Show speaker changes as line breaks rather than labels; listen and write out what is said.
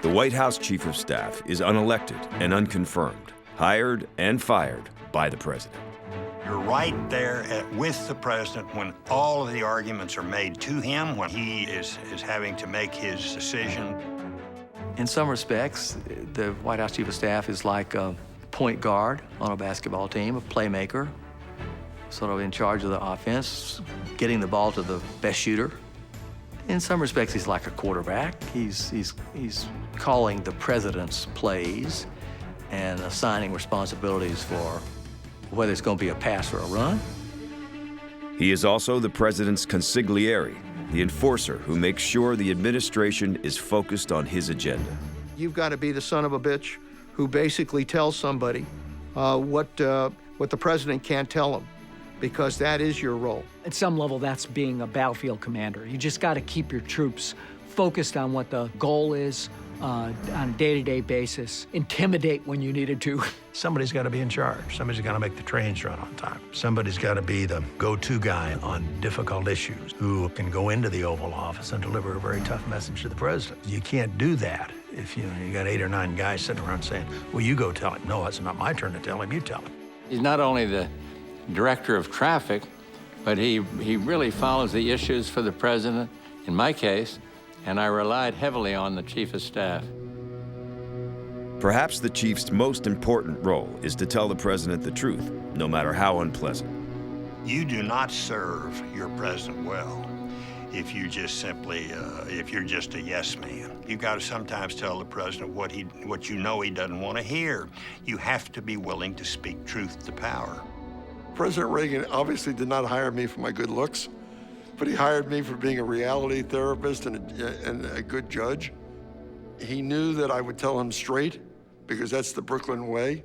The White House Chief of Staff is unelected and unconfirmed, hired and fired by the president.
You're right there with the president when all of the arguments are made to him, when he is having to make his decision.
In some respects, the White House Chief of Staff is like a point guard on a basketball team, a playmaker, sort of in charge of the offense, getting the ball to the best shooter. In some respects, he's like a quarterback. He's calling the president's plays and assigning responsibilities for whether it's going to be a pass or a run.
He is also the president's consigliere, the enforcer who makes sure the administration is focused on his agenda.
You've got to be the son of a bitch who basically tells somebody what the president can't tell him, because that is your role.
At some level, that's being a battlefield commander. You just got to keep your troops focused on what the goal is on a day-to-day basis, intimidate when you needed to.
Somebody's got to be in charge. Somebody's got to make the trains run on time. Somebody's got to be the go-to guy on difficult issues who can go into the Oval Office and deliver a very tough message to the president. You can't do that if you got 8 or 9 guys sitting around saying, well, you go tell him. No, it's not my turn to tell him, you tell him.
He's not only the director of traffic, but he really follows the issues for the president, in my case, and I relied heavily on the Chief of Staff.
Perhaps the chief's most important role is to tell the president the truth, no matter how unpleasant.
You do not serve your president well if you just simply, if you're just a yes man. You've got to sometimes tell the president what you know he doesn't want to hear. You have to be willing to speak truth to power.
President Reagan obviously did not hire me for my good looks, but he hired me for being a reality therapist and a good judge. He knew that I would tell him straight, because that's the Brooklyn way.